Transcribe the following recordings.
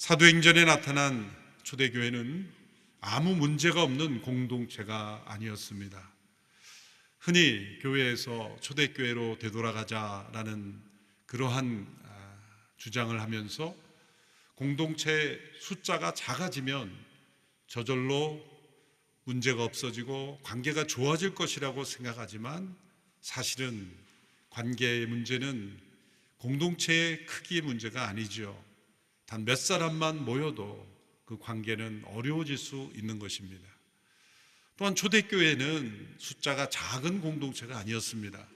사도행전에 나타난 초대교회는 아무 문제가 없는 공동체가 아니었습니다. 흔히 교회에서 초대교회로 되돌아가자라는 그러한 주장을 하면서 공동체 숫자가 작아지면 저절로 문제가 없어지고 관계가 좋아질 것이라고 생각하지만 사실은 관계의 문제는 공동체의 크기의 문제가 아니죠. 단 몇 사람만 모여도 그 관계는 어려워질 수 있는 것입니다. 또한 초대교회는 숫자가 작은 공동체가 아니었습니다.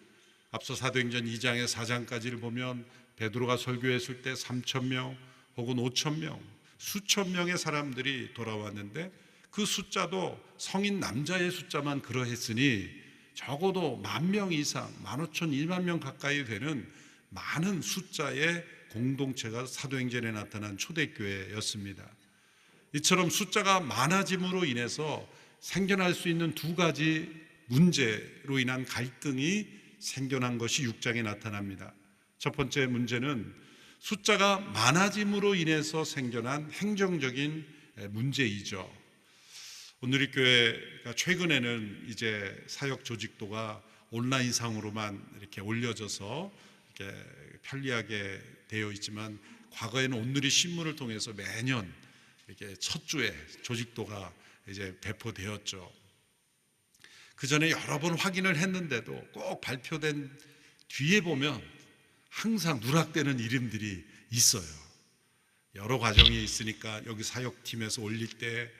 앞서 사도행전 2장에 4장까지를 보면 베드로가 설교했을 때 3,000명 혹은 5,000명, 수천 명의 사람들이 돌아왔는데 그 숫자도 성인 남자의 숫자만 그러했으니 적어도 10,000명 이상, 15,000, 20,000명 가까이 되는 많은 숫자의 공동체가 사도행전에 나타난 초대교회였습니다. 이처럼 숫자가 많아짐으로 인해서 생겨날 수 있는 두 가지 문제로 인한 갈등이 생겨난 것이 6장에 나타납니다. 첫 번째 문제는 숫자가 많아짐으로 인해서 생겨난 행정적인 문제이죠. 오늘의 교회가 최근에는 이제 사역 조직도가 온라인상으로만 이렇게 올려져서 이렇게 편리하게 되어 있지만 과거에는 오늘의 신문을 통해서 매년 이렇게 첫 주에 조직도가 이제 배포되었죠. 그 전에 여러 번 확인을 했는데도 꼭 발표된 뒤에 보면 항상 누락되는 이름들이 있어요. 여러 과정이 있으니까 여기 사역팀에서 올릴 때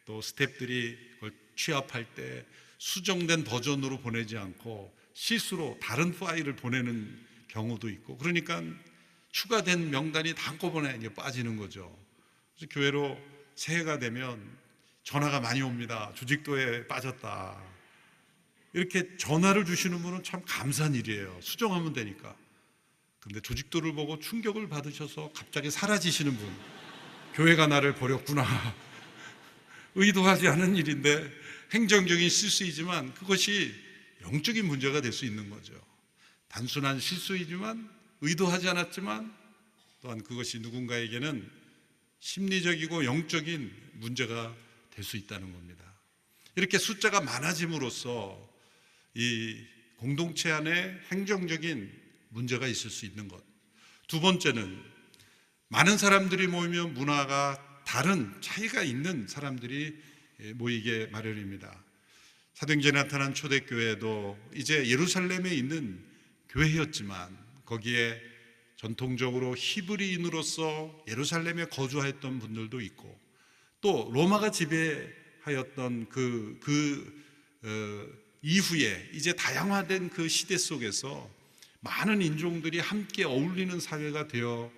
또 스태프들이 그걸 취합할 때 수정된 버전으로 보내지 않고 실수로 다른 파일을 보내는 경우도 있고, 그러니까 추가된 명단이 다 한꺼번에 빠지는 거죠. 그래서 교회로 새해가 되면 전화가 많이 옵니다. 조직도에 빠졌다. 이렇게 전화를 주시는 분은 참 감사한 일이에요. 수정하면 되니까. 근데 조직도를 보고 충격을 받으셔서 갑자기 사라지시는 분, 교회가 나를 버렸구나. 의도하지 않은 일인데 행정적인 실수이지만 그것이 영적인 문제가 될 수 있는 거죠. 단순한 실수이지만 의도하지 않았지만 또한 그것이 누군가에게는 심리적이고 영적인 문제가 될 수 있다는 겁니다. 이렇게 숫자가 많아짐으로써 이 공동체 안에 행정적인 문제가 있을 수 있는 것. 두 번째는 많은 사람들이 모이면 문화가 다른 차이가 있는 사람들이 모이게 마련입니다. 사도행전에 나타난 초대교회도 이제 예루살렘에 있는 교회였지만 거기에 전통적으로 히브리인으로서 예루살렘에 거주하였던 분들도 있고 또 로마가 지배하였던 이후에 이제 다양화된 그 시대 속에서 많은 인종들이 함께 어울리는 사회가 되어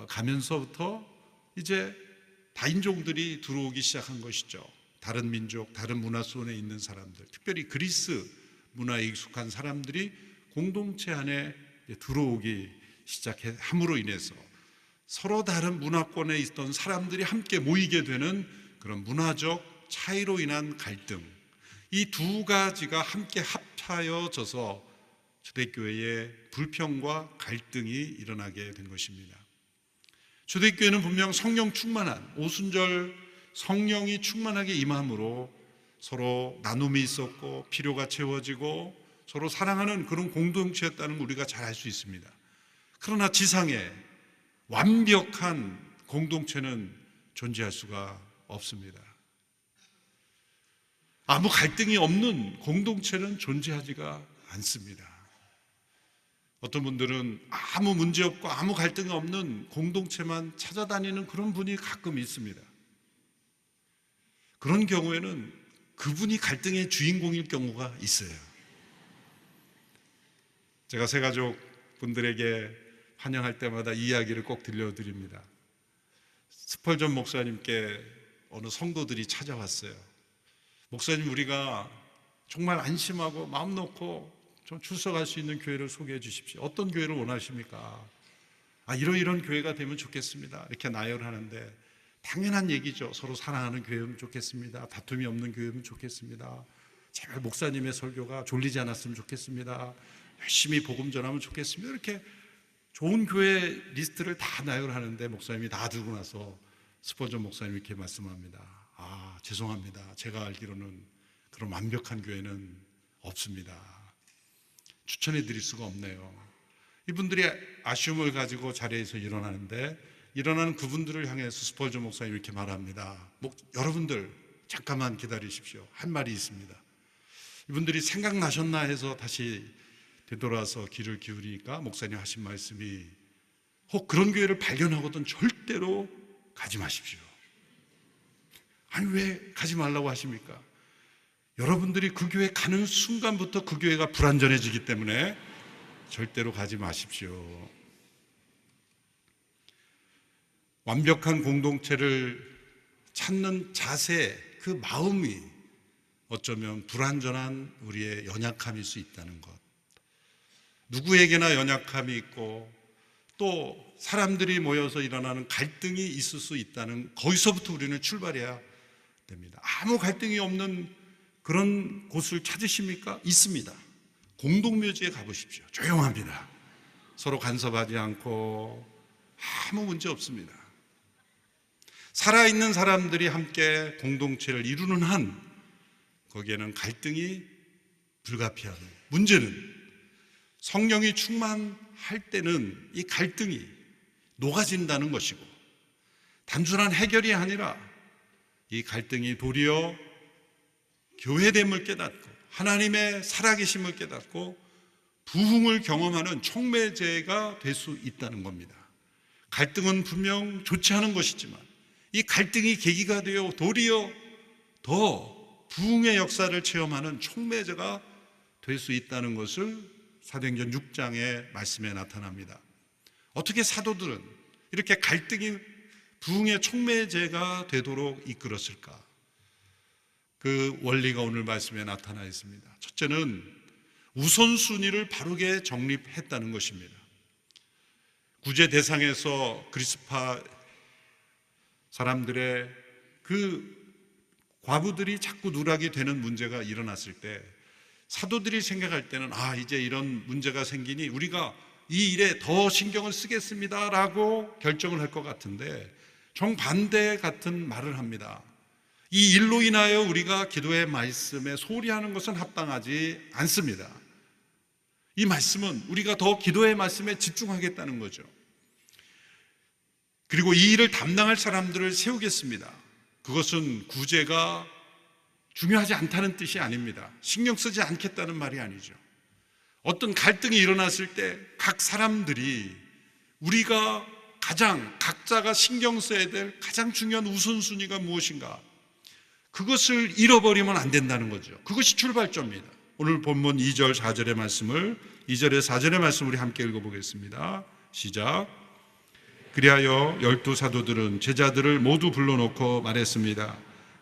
가면서부터 이제 다인종들이 들어오기 시작한 것이죠. 다른 민족, 다른 문화 속에 있는 사람들, 특별히 그리스 문화에 익숙한 사람들이 공동체 안에 들어오기 시작함으로 인해서 서로 다른 문화권에 있던 사람들이 함께 모이게 되는 그런 문화적 차이로 인한 갈등, 이 두 가지가 함께 합하여져서 초대교회의 불평과 갈등이 일어나게 된 것입니다. 초대교회는 분명 성령 충만한 오순절 성령이 충만하게 임함으로 서로 나눔이 있었고 필요가 채워지고 서로 사랑하는 그런 공동체였다는 걸 우리가 잘 알 수 있습니다. 그러나 지상에 완벽한 공동체는 존재할 수가 없습니다. 아무 갈등이 없는 공동체는 존재하지가 않습니다. 어떤 분들은 아무 문제 없고 아무 갈등이 없는 공동체만 찾아다니는 그런 분이 가끔 있습니다. 그런 경우에는 그분이 갈등의 주인공일 경우가 있어요. 제가 새가족 분들에게 환영할 때마다 이 이야기를 꼭 들려드립니다. 스펄전 목사님께 어느 성도들이 찾아왔어요. 목사님, 우리가 정말 안심하고 마음 놓고 좀 출석할 수 있는 교회를 소개해 주십시오. 어떤 교회를 원하십니까? 이런 교회가 되면 좋겠습니다. 이렇게 나열을 하는데 당연한 얘기죠. 서로 사랑하는 교회면 좋겠습니다. 다툼이 없는 교회면 좋겠습니다. 제발 목사님의 설교가 졸리지 않았으면 좋겠습니다. 열심히 복음 전하면 좋겠습니다. 이렇게 좋은 교회 리스트를 다 나열하는데 목사님이 다 들고 나서 스포전 목사님 이렇게 말씀합니다. 죄송합니다. 제가 알기로는 그런 완벽한 교회는 없습니다. 추천해 드릴 수가 없네요. 이분들이 아쉬움을 가지고 자리에서 일어나는데, 일어나는 그분들을 향해서 스포전 목사님 이렇게 말합니다. 여러분들 잠깐만 기다리십시오. 할 말이 있습니다. 이분들이 생각나셨나 해서 다시 되돌아서 귀를 기울이니까 목사님 하신 말씀이, 혹 그런 교회를 발견하거든 절대로 가지 마십시오. 아니, 왜 가지 말라고 하십니까? 여러분들이 그 교회 가는 순간부터 그 교회가 불완전해지기 때문에 절대로 가지 마십시오. 완벽한 공동체를 찾는 자세, 그 마음이 어쩌면 불완전한 우리의 연약함일 수 있다는 것. 누구에게나 연약함이 있고 또 사람들이 모여서 일어나는 갈등이 있을 수 있다는, 거기서부터 우리는 출발해야 됩니다. 아무 갈등이 없는 그런 곳을 찾으십니까? 있습니다. 공동묘지에 가보십시오. 조용합니다. 서로 간섭하지 않고 아무 문제 없습니다. 살아있는 사람들이 함께 공동체를 이루는 한, 거기에는 갈등이 불가피하다. 문제는 성령이 충만할 때는 이 갈등이 녹아진다는 것이고, 단순한 해결이 아니라 이 갈등이 도리어 교회됨을 깨닫고 하나님의 살아계심을 깨닫고 부흥을 경험하는 촉매제가 될 수 있다는 겁니다. 갈등은 분명 좋지 않은 것이지만 이 갈등이 계기가 되어 도리어 더 부흥의 역사를 체험하는 촉매제가 될 수 있다는 것을 사도행전 6장의 말씀에 나타납니다. 어떻게 사도들은 이렇게 갈등이 부흥의 촉매제가 되도록 이끌었을까? 그 원리가 오늘 말씀에 나타나 있습니다. 첫째는 우선순위를 바르게 정립했다는 것입니다. 구제 대상에서 그리스파 사람들의 그 과부들이 자꾸 누락이 되는 문제가 일어났을 때, 사도들이 생각할 때는 이제 이런 문제가 생기니 우리가 이 일에 더 신경을 쓰겠습니다 라고 결정을 할 것 같은데, 정반대 같은 말을 합니다. 이 일로 인하여 우리가 기도의 말씀에 소홀히 하는 것은 합당하지 않습니다. 이 말씀은 우리가 더 기도의 말씀에 집중하겠다는 거죠. 그리고 이 일을 담당할 사람들을 세우겠습니다. 그것은 구제가 중요하지 않다는 뜻이 아닙니다. 신경 쓰지 않겠다는 말이 아니죠. 어떤 갈등이 일어났을 때 각 사람들이 우리가 각자가 신경 써야 될 가장 중요한 우선순위가 무엇인가, 그것을 잃어버리면 안 된다는 거죠. 그것이 출발점입니다. 오늘 본문 2절 4절의 말씀을, 2절에 4절의 말씀 우리 함께 읽어보겠습니다. 시작. 그리하여 12 사도들은 제자들을 모두 불러놓고 말했습니다.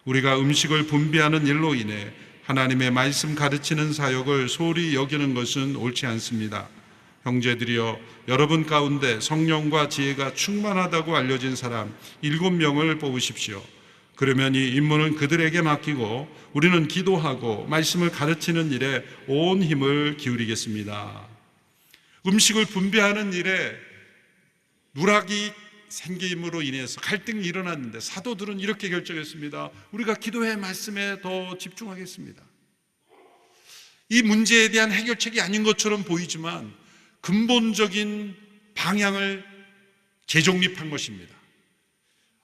우리가 음식을 분배하는 일로 인해 하나님의 말씀 가르치는 사역을 소홀히 여기는 것은 옳지 않습니다. 형제들이여, 여러분 가운데 성령과 지혜가 충만하다고 알려진 사람 7명을 뽑으십시오. 그러면 이 임무는 그들에게 맡기고 우리는 기도하고 말씀을 가르치는 일에 온 힘을 기울이겠습니다. 음식을 분배하는 일에 누락이 생김으로 인해서 갈등이 일어났는데 사도들은 이렇게 결정했습니다. 우리가 기도의 말씀에 더 집중하겠습니다. 이 문제에 대한 해결책이 아닌 것처럼 보이지만 근본적인 방향을 재정립한 것입니다.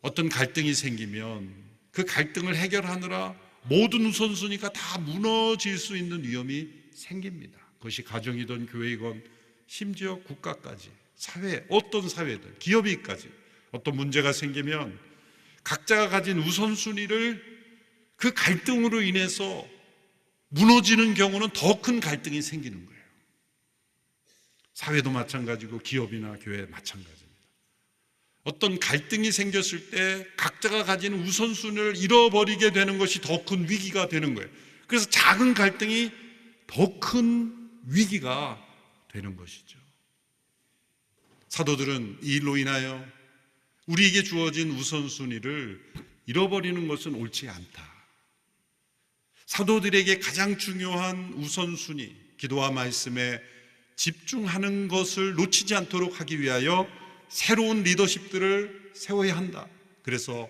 어떤 갈등이 생기면 그 갈등을 해결하느라 모든 우선순위가 다 무너질 수 있는 위험이 생깁니다. 그것이 가정이든 교회이건 심지어 국가까지, 사회, 어떤 사회든 기업이까지 어떤 문제가 생기면 각자가 가진 우선순위를 그 갈등으로 인해서 무너지는 경우는 더 큰 갈등이 생기는 거예요. 사회도 마찬가지고 기업이나 교회 마찬가지입니다. 어떤 갈등이 생겼을 때 각자가 가진 우선순위를 잃어버리게 되는 것이 더 큰 위기가 되는 거예요. 그래서 작은 갈등이 더 큰 위기가 되는 것이죠. 사도들은 이 일로 인하여 우리에게 주어진 우선순위를 잃어버리는 것은 옳지 않다. 사도들에게 가장 중요한 우선순위, 기도와 말씀에 집중하는 것을 놓치지 않도록 하기 위하여 새로운 리더십들을 세워야 한다. 그래서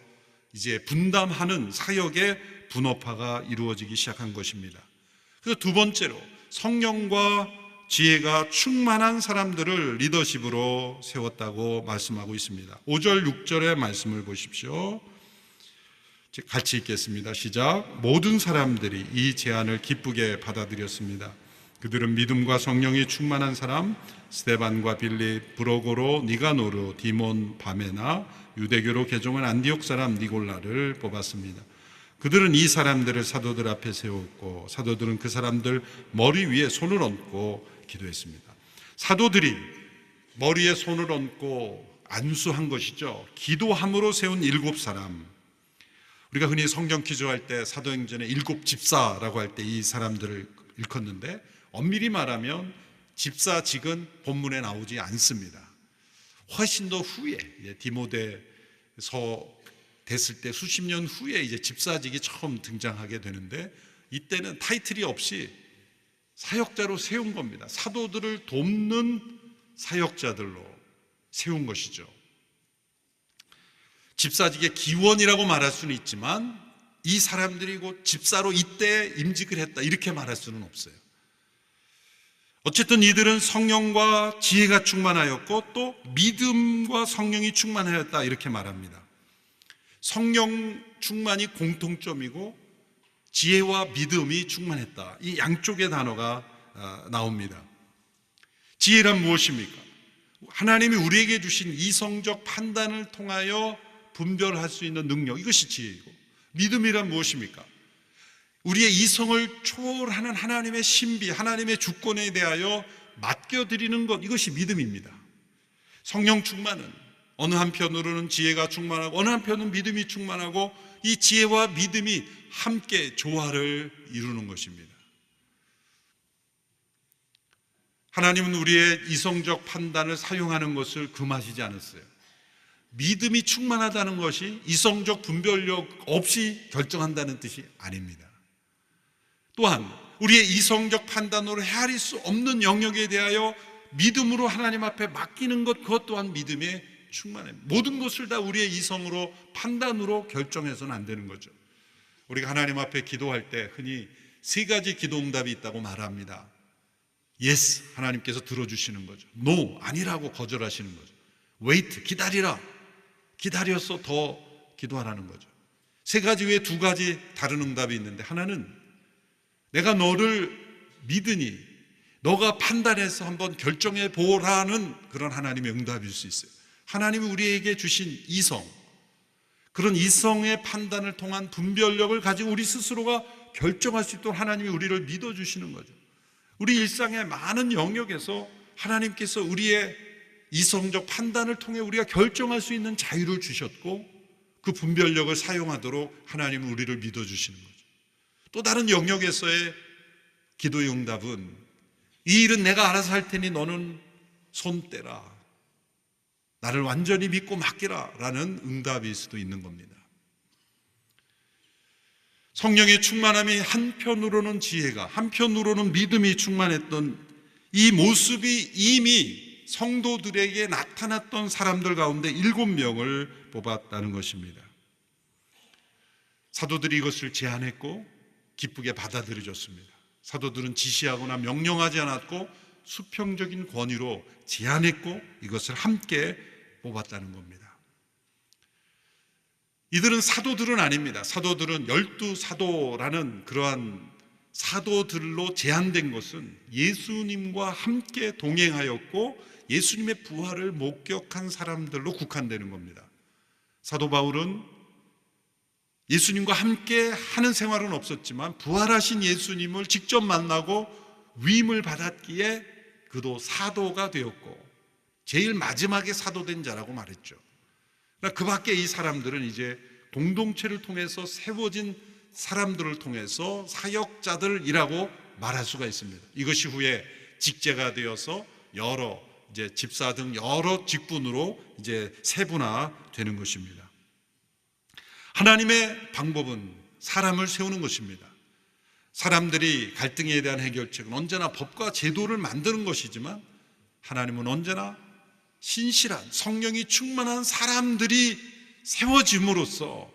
이제 분담하는 사역의 분업화가 이루어지기 시작한 것입니다. 그래서 두 번째로 성령과 지혜가 충만한 사람들을 리더십으로 세웠다고 말씀하고 있습니다. 5절 6절의 말씀을 보십시오. 같이 읽겠습니다. 시작. 모든 사람들이 이 제안을 기쁘게 받아들였습니다. 그들은 믿음과 성령이 충만한 사람 스데반과 빌립, 브로고로, 니가노르, 디몬, 바메나, 유대교로 개종한 안디옥 사람 니골라를 뽑았습니다. 그들은 이 사람들을 사도들 앞에 세웠고 사도들은 그 사람들 머리 위에 손을 얹고 기도했습니다. 사도들이 머리에 손을 얹고 안수한 것이죠. 기도함으로 세운 7사람. 우리가 흔히 성경 기조할 때 사도행전의 7 집사라고 할 때 이 사람들을 일컫는데, 엄밀히 말하면 집사직은 본문에 나오지 않습니다. 훨씬 더 후에 디모데서 됐을 때 수십 년 후에 이제 집사직이 처음 등장하게 되는데, 이때는 타이틀이 없이 사역자로 세운 겁니다. 사도들을 돕는 사역자들로 세운 것이죠. 집사직의 기원이라고 말할 수는 있지만 이 사람들이 곧 집사로 이때 임직을 했다 이렇게 말할 수는 없어요. 어쨌든 이들은 성령과 지혜가 충만하였고 또 믿음과 성령이 충만하였다 이렇게 말합니다. 성령 충만이 공통점이고 지혜와 믿음이 충만했다. 이 양쪽의 단어가 나옵니다. 지혜란 무엇입니까? 하나님이 우리에게 주신 이성적 판단을 통하여 분별할 수 있는 능력, 이것이 지혜이고, 믿음이란 무엇입니까? 우리의 이성을 초월하는 하나님의 신비, 하나님의 주권에 대하여 맡겨드리는 것, 이것이 믿음입니다. 성령 충만은 어느 한편으로는 지혜가 충만하고 어느 한편은 믿음이 충만하고 이 지혜와 믿음이 함께 조화를 이루는 것입니다. 하나님은 우리의 이성적 판단을 사용하는 것을 금하시지 않았어요. 믿음이 충만하다는 것이 이성적 분별력 없이 결정한다는 뜻이 아닙니다. 또한 우리의 이성적 판단으로 헤아릴 수 없는 영역에 대하여 믿음으로 하나님 앞에 맡기는 것, 그것 또한 믿음의 충만함. 모든 것을 다 우리의 이성으로 판단으로 결정해서는 안 되는 거죠. 우리가 하나님 앞에 기도할 때 흔히 3가지 기도 응답이 있다고 말합니다. Yes, 하나님께서 들어주시는 거죠. No, 아니라고 거절하시는 거죠. Wait, 기다리라. 기다려서 더 기도하라는 거죠. 3가지 외에 2가지 다른 응답이 있는데, 하나는 내가 너를 믿으니 너가 판단해서 한번 결정해 보라는 그런 하나님의 응답일 수 있어요. 하나님이 우리에게 주신 이성, 그런 이성의 판단을 통한 분별력을 가지고 우리 스스로가 결정할 수 있도록 하나님이 우리를 믿어주시는 거죠. 우리 일상의 많은 영역에서 하나님께서 우리의 이성적 판단을 통해 우리가 결정할 수 있는 자유를 주셨고 그 분별력을 사용하도록 하나님은 우리를 믿어주시는 거죠. 또 다른 영역에서의 기도의 응답은 이 일은 내가 알아서 할 테니 너는 손 떼라, 나를 완전히 믿고 맡기라 라는 응답일 수도 있는 겁니다. 성령의 충만함이 한편으로는 지혜가, 한편으로는 믿음이 충만했던 이 모습이 이미 성도들에게 나타났던 사람들 가운데 7명을 뽑았다는 것입니다. 사도들이 이것을 제안했고 기쁘게 받아들여졌습니다. 사도들은 지시하거나 명령하지 않았고 수평적인 권위로 제안했고 이것을 함께 뽑았다는 겁니다. 이들은 사도들은 아닙니다. 사도들은 12사도라는 그러한 사도들로 제한된 것은 예수님과 함께 동행하였고 예수님의 부활을 목격한 사람들로 국한되는 겁니다. 사도 바울은 예수님과 함께 하는 생활은 없었지만 부활하신 예수님을 직접 만나고 위임을 받았기에 그도 사도가 되었고 제일 마지막에 사도된 자라고 말했죠. 그 밖에 이 사람들은 이제 공동체를 통해서 세워진 사람들을 통해서 사역자들이라고 말할 수가 있습니다. 이것이 후에 직제가 되어서 여러 이제 집사 등 여러 직분으로 이제 세분화되는 것입니다. 하나님의 방법은 사람을 세우는 것입니다. 사람들이 갈등에 대한 해결책은 언제나 법과 제도를 만드는 것이지만 하나님은 언제나 신실한 성령이 충만한 사람들이 세워짐으로써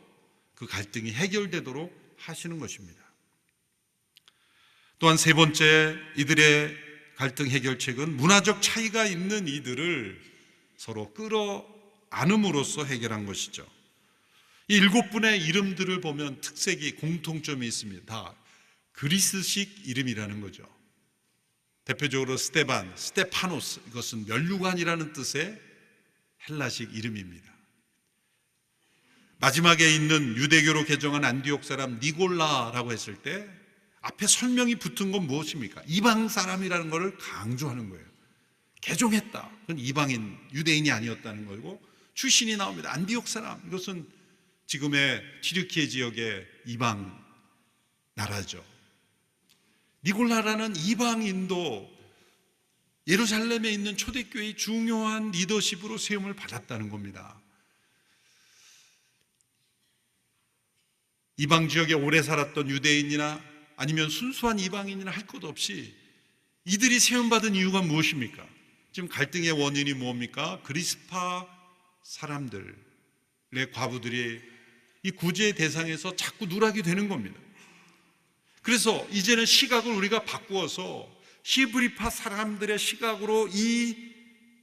그 갈등이 해결되도록 하시는 것입니다. 또한 세 번째, 이들의 갈등 해결책은 문화적 차이가 있는 이들을 서로 끌어안음으로써 해결한 것이죠. 이 7분의 이름들을 보면 특색이, 공통점이 있습니다. 다 그리스식 이름이라는 거죠. 대표적으로 스테반, 스테파노스, 이것은 면류관이라는 뜻의 헬라식 이름입니다. 마지막에 있는 유대교로 개종한 안디옥 사람 니골라라고 했을 때 앞에 설명이 붙은 건 무엇입니까? 이방 사람이라는 것을 강조하는 거예요. 개종했다. 그건 이방인, 유대인이 아니었다는 거고, 출신이 나옵니다. 안디옥 사람, 이것은 지금의 튀르키예 지역의 이방 나라죠. 니골라라는 이방인도 예루살렘에 있는 초대교회의 중요한 리더십으로 세움을 받았다는 겁니다. 이방 지역에 오래 살았던 유대인이나 아니면 순수한 이방인이나 할 것 없이 이들이 세움받은 이유가 무엇입니까? 지금 갈등의 원인이 뭡니까? 그리스파 사람들의 과부들이 이 구제의 대상에서 자꾸 누락이 되는 겁니다. 그래서 이제는 시각을 우리가 바꾸어서 히브리파 사람들의 시각으로 이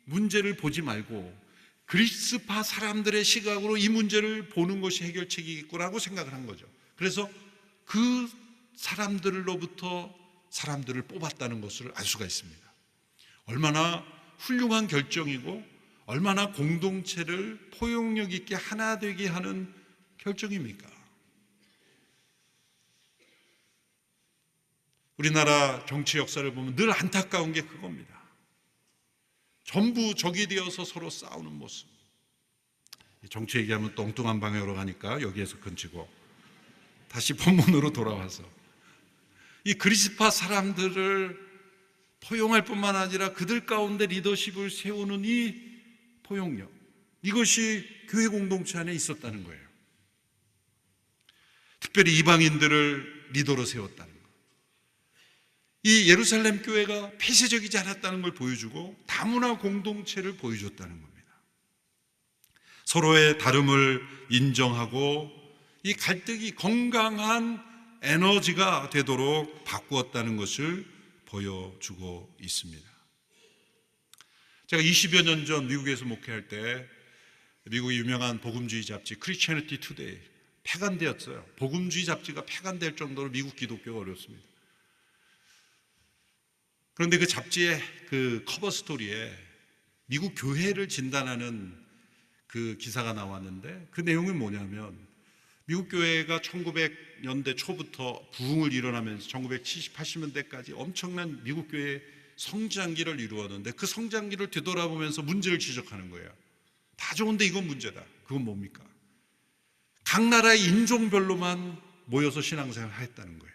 문제를 보지 말고 그리스파 사람들의 시각으로 이 문제를 보는 것이 해결책이겠구나라고 생각을 한 거죠. 그래서 그 사람들로부터 사람들을 뽑았다는 것을 알 수가 있습니다. 얼마나 훌륭한 결정이고 얼마나 공동체를 포용력 있게 하나 되게 하는 결정입니까? 우리나라 정치 역사를 보면 늘 안타까운 게 그겁니다. 전부 적이 되어서 서로 싸우는 모습. 정치 얘기하면 또 엉뚱한 방향으로 가니까 여기에서 그치고 다시 본문으로 돌아와서 이 그리스파 사람들을 포용할 뿐만 아니라 그들 가운데 리더십을 세우는 이 포용력, 이것이 교회 공동체 안에 있었다는 거예요. 특별히 이방인들을 리더로 세웠다는 것. 이 예루살렘 교회가 폐쇄적이지 않았다는 걸 보여주고 다문화 공동체를 보여줬다는 겁니다. 서로의 다름을 인정하고 이 갈등이 건강한 에너지가 되도록 바꾸었다는 것을 보여주고 있습니다. 제가 20여 년 전 미국에서 목회할 때 미국의 유명한 복음주의 잡지 크리스천리티 투데이 폐간되었어요. 복음주의 잡지가 폐간될 정도로 미국 기독교가 어렵습니다. 그런데 그 잡지의 그 커버 스토리에 미국 교회를 진단하는 그 기사가 나왔는데 그 내용은 뭐냐면 미국 교회가 1900년대 초부터 부흥을 일어나면서 1970, 80년대까지 엄청난 미국 교회의 성장기를 이루었는데 그 성장기를 되돌아보면서 문제를 지적하는 거예요. 다 좋은데 이건 문제다. 그건 뭡니까? 각 나라의 인종별로만 모여서 신앙생활을 했다는 거예요.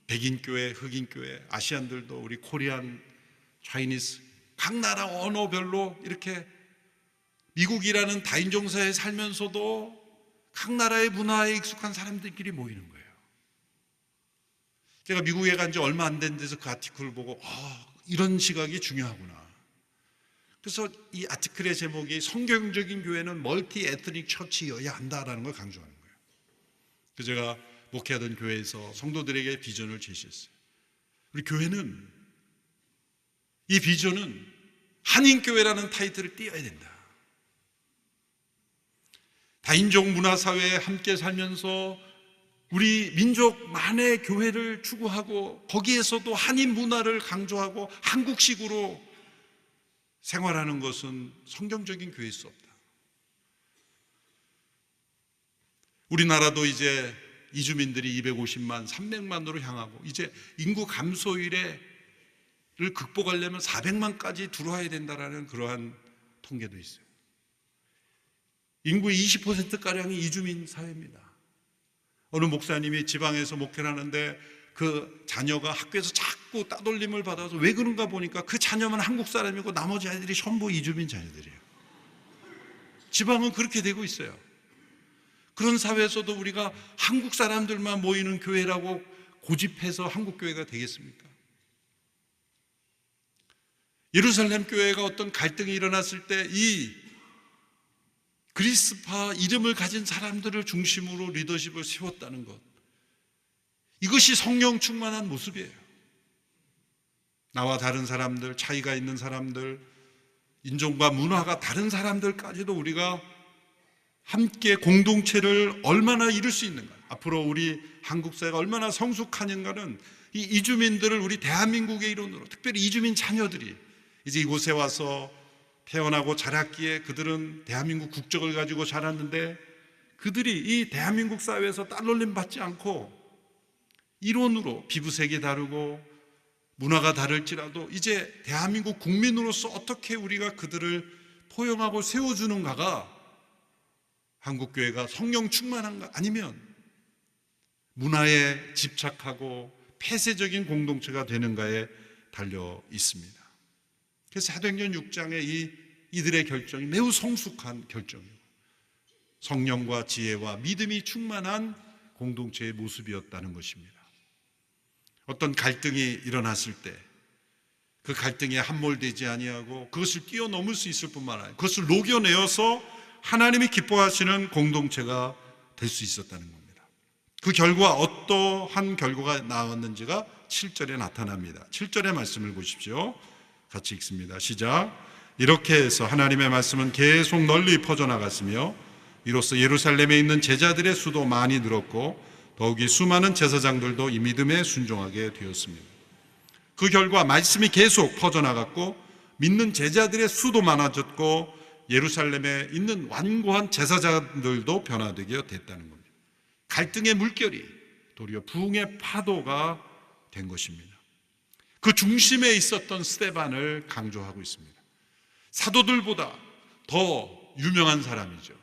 백인교회, 흑인교회, 아시안들도 우리 코리안, 차이니스 각 나라 언어별로 이렇게 미국이라는 다인종 사회에 살면서도 각 나라의 문화에 익숙한 사람들끼리 모이는 거예요. 제가 미국에 간 지 얼마 안 된 데서 그 아티클을 보고 이런 시각이 중요하구나. 그래서 이 아티클의 제목이 성경적인 교회는 멀티 에트닉 처치여야 한다라는 걸 강조하는 거예요. 그래서 제가 목회하던 교회에서 성도들에게 비전을 제시했어요. 우리 교회는 이 비전은 한인교회라는 타이틀을 띄어야 된다. 다인종 문화사회에 함께 살면서 우리 민족만의 교회를 추구하고 거기에서도 한인 문화를 강조하고 한국식으로 생활하는 것은 성경적인 교회일 수 없다. 우리나라도 이제 이주민들이 250만, 300만으로 향하고 이제 인구 감소율을 극복하려면 400만까지 들어와야 된다라는 그러한 통계도 있어요. 인구의 20%가량이 이주민 사회입니다. 어느 목사님이 지방에서 목회를 하는데 그 자녀가 학교에서 자꾸 따돌림을 받아서 왜 그런가 보니까 그 자녀만 한국 사람이고 나머지 아이들이 전부 이주민 자녀들이에요. 지방은 그렇게 되고 있어요. 그런 사회에서도 우리가 한국 사람들만 모이는 교회라고 고집해서 한국 교회가 되겠습니까? 예루살렘 교회가 어떤 갈등이 일어났을 때 이 그리스파 이름을 가진 사람들을 중심으로 리더십을 세웠다는 것, 이것이 성령 충만한 모습이에요. 나와 다른 사람들, 차이가 있는 사람들, 인종과 문화가 다른 사람들까지도 우리가 함께 공동체를 얼마나 이룰 수 있는가, 앞으로 우리 한국 사회가 얼마나 성숙하는가는 이 이주민들을 우리 대한민국의 일원으로, 특별히 이주민 자녀들이 이제 이곳에 와서 태어나고 자랐기에 그들은 대한민국 국적을 가지고 자랐는데, 그들이 이 대한민국 사회에서 딸놀림 받지 않고 일원으로, 피부색이 다르고 문화가 다를지라도 이제 대한민국 국민으로서 어떻게 우리가 그들을 포용하고 세워주는가가 한국교회가 성령 충만한가, 아니면 문화에 집착하고 폐쇄적인 공동체가 되는가에 달려 있습니다. 그래서 사도행전 6장의 이들의 결정이 매우 성숙한 결정이고, 성령과 지혜와 믿음이 충만한 공동체의 모습이었다는 것입니다. 어떤 갈등이 일어났을 때 그 갈등에 함몰되지 아니하고 그것을 뛰어넘을 수 있을 뿐만 아니라 그것을 녹여내어서 하나님이 기뻐하시는 공동체가 될 수 있었다는 겁니다. 그 결과, 어떠한 결과가 나왔는지가 7절에 나타납니다. 7절의 말씀을 보십시오. 같이 읽습니다. 시작. 이렇게 해서 하나님의 말씀은 계속 널리 퍼져나갔으며 이로써 예루살렘에 있는 제자들의 수도 많이 늘었고 더욱이 수많은 제사장들도 이 믿음에 순종하게 되었습니다. 그 결과 말씀이 계속 퍼져나갔고 믿는 제자들의 수도 많아졌고 예루살렘에 있는 완고한 제사장들도 변화되게 됐다는 겁니다. 갈등의 물결이 도리어 부흥의 파도가 된 것입니다. 그 중심에 있었던 스데반을 강조하고 있습니다. 사도들보다 더 유명한 사람이죠.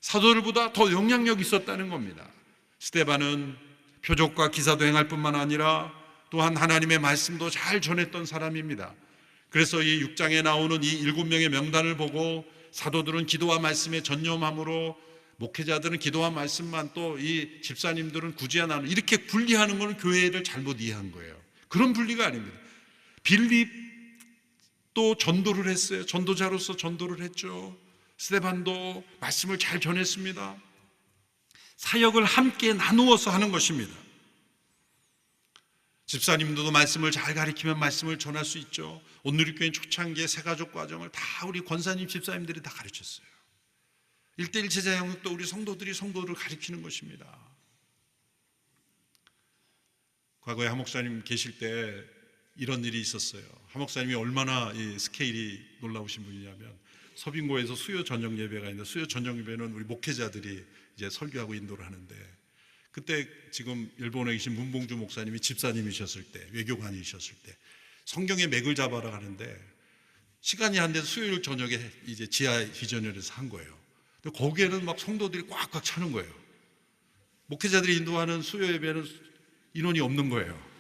사도들보다 더 영향력 있었다는 겁니다. 스데반은 표적과 기사도 행할 뿐만 아니라 또한 하나님의 말씀도 잘 전했던 사람입니다. 그래서 이 6장에 나오는 이 7명의 명단을 보고 사도들은 기도와 말씀에 전념함으로, 목회자들은 기도와 말씀만, 또 이 집사님들은 구제와 나눔, 이렇게 분리하는 것은 교회를 잘못 이해한 거예요. 그런 분리가 아닙니다. 빌립도 전도를 했어요. 전도자로서 전도를 했죠. 스데반도 말씀을 잘 전했습니다. 사역을 함께 나누어서 하는 것입니다. 집사님들도 말씀을 잘 가르치면 말씀을 전할 수 있죠. 온누리교회 초창기의 새가족 과정을 다 우리 권사님, 집사님들이 다 가르쳤어요. 1:1 제자 영역도 우리 성도들이 성도를 가르치는 것입니다. 과거에 한 목사님 계실 때 이런 일이 있었어요. 한 목사님이 얼마나 이 스케일이 놀라우신 분이냐면, 서빙고에서 수요 전녁 예배가 있는데, 수요 전녁 예배는 우리 목회자들이 이제 설교하고 인도를 하는데, 그때 지금 일본에 계신 문봉주 목사님이 집사님이셨을 때, 외교관이셨을 때 성경의 맥을 잡아라 하는데, 시간이 안 돼서 수요일 저녁에 이제 지하 비전열에서 한 거예요. 근데 거기에는 막 성도들이 꽉꽉 차는 거예요. 목회자들이 인도하는 수요 예배는 인원이 없는 거예요.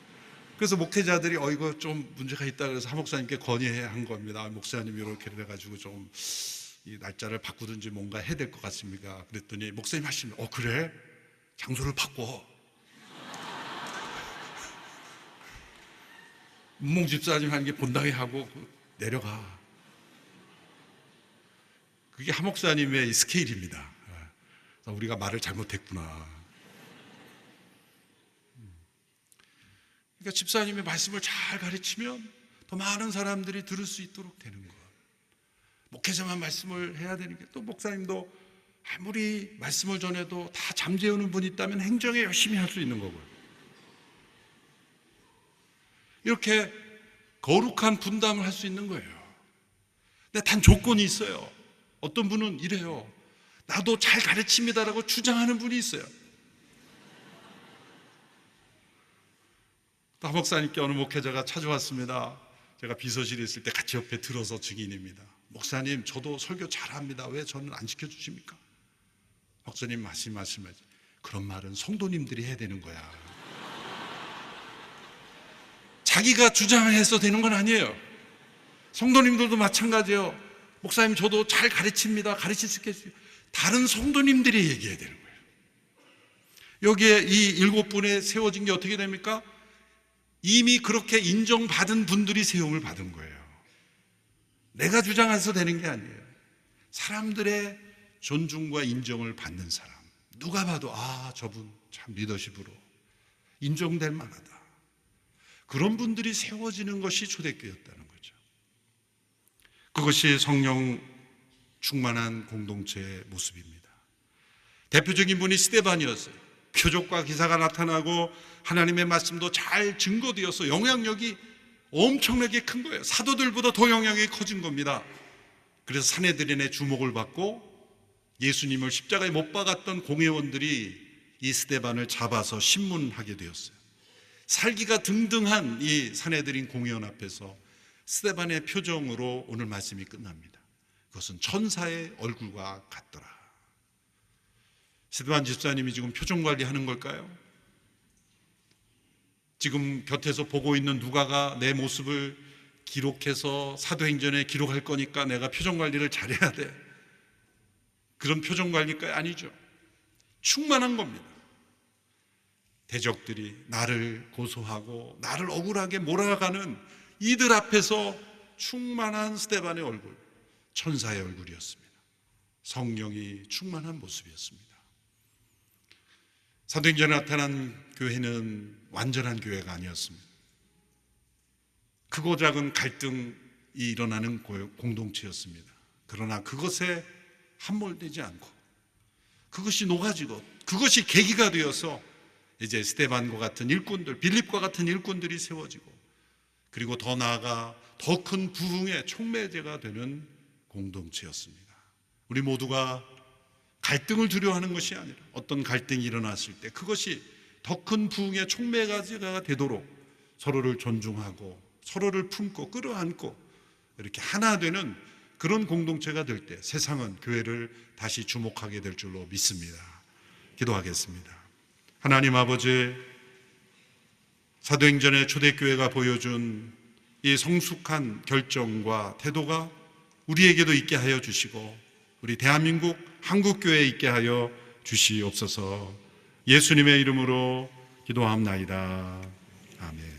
그래서 목회자들이 이거 좀 문제가 있다 그래서 한 목사님께 건의한 겁니다. 목사님 이렇게 돼가지고 좀 이 날짜를 바꾸든지 뭔가 해야 될 것 같습니까? 그랬더니 목사님 하시면 그래? 장소를 바꿔. 문봉 집사님 하는 게 본당에 하고 내려가. 그게 한 목사님의 스케일입니다. 우리가 말을 잘못했구나. 그러니까 집사님의 말씀을 잘 가르치면 더 많은 사람들이 들을 수 있도록 되는 것. 목회자만 말씀을 해야 되는 게, 또 목사님도 아무리 말씀을 전해도 다 잠재우는 분이 있다면 행정에 열심히 할 수 있는 거고요. 이렇게 거룩한 분담을 할 수 있는 거예요. 근데 단 조건이 있어요. 어떤 분은 이래요. 나도 잘 가르칩니다라고 주장하는 분이 있어요. 또 한 목사님께 어느 목회자가 찾아왔습니다. 제가 비서실에 있을 때 같이 옆에 들어서 증인입니다. 목사님, 저도 설교 잘합니다. 왜 저는 안 시켜주십니까? 목사님 말씀하지. 그런 말은 성도님들이 해야 되는 거야. 자기가 주장해서 되는 건 아니에요. 성도님들도 마찬가지예요. 목사님, 저도 잘 가르칩니다. 가르칠 수 있겠어요. 다른 성도님들이 얘기해야 되는 거예요. 여기에 이 7분에 세워진 게 어떻게 됩니까? 이미 그렇게 인정받은 분들이 세움을 받은 거예요. 내가 주장해서 되는 게 아니에요. 사람들의 존중과 인정을 받는 사람, 누가 봐도 저분 참 리더십으로 인정될 만하다, 그런 분들이 세워지는 것이 초대교회였다는 거죠. 그것이 성령 충만한 공동체의 모습입니다. 대표적인 분이 스데반이었어요. 표적과 기사가 나타나고 하나님의 말씀도 잘 증거되어서 영향력이 엄청나게 큰 거예요. 사도들보다 더 영향력이 커진 겁니다. 그래서 산헤드린의 주목을 받고 예수님을 십자가에 못 박았던 공회원들이 이 스데반을 잡아서 신문하게 되었어요. 살기가 등등한 이 산헤드린 공회원 앞에서 스데반의 표정으로 오늘 말씀이 끝납니다. 그것은 천사의 얼굴과 같더라. 스데반 집사님이 지금 표정 관리하는 걸까요? 지금 곁에서 보고 있는 누가가 내 모습을 기록해서 사도행전에 기록할 거니까 내가 표정 관리를 잘해야 돼, 그런 표정 관리일까요? 아니죠. 충만한 겁니다. 대적들이 나를 고소하고 나를 억울하게 몰아가는 이들 앞에서 충만한 스데반의 얼굴, 천사의 얼굴이었습니다. 성령이 충만한 모습이었습니다. 사도행전에 나타난 교회는 완전한 교회가 아니었습니다. 크고 작은 갈등이 일어나는 공동체였습니다. 그러나 그것에 함몰되지 않고 그것이 녹아지고 그것이 계기가 되어서 이제 스데반과 같은 일꾼들, 빌립과 같은 일꾼들이 세워지고, 그리고 더 나아가 더 큰 부흥의 촉매제가 되는 공동체였습니다. 우리 모두가 갈등을 두려워하는 것이 아니라 어떤 갈등이 일어났을 때 그것이 더 큰 부흥의 촉매제가 되도록 서로를 존중하고 서로를 품고 끌어안고 이렇게 하나 되는 그런 공동체가 될 때 세상은 교회를 다시 주목하게 될 줄로 믿습니다. 기도하겠습니다. 하나님 아버지, 사도행전의 초대교회가 보여준 이 성숙한 결정과 태도가 우리에게도 있게 하여 주시고 우리 대한민국 한국교회에 있게 하여 주시옵소서. 예수님의 이름으로 기도합나이다. 아멘.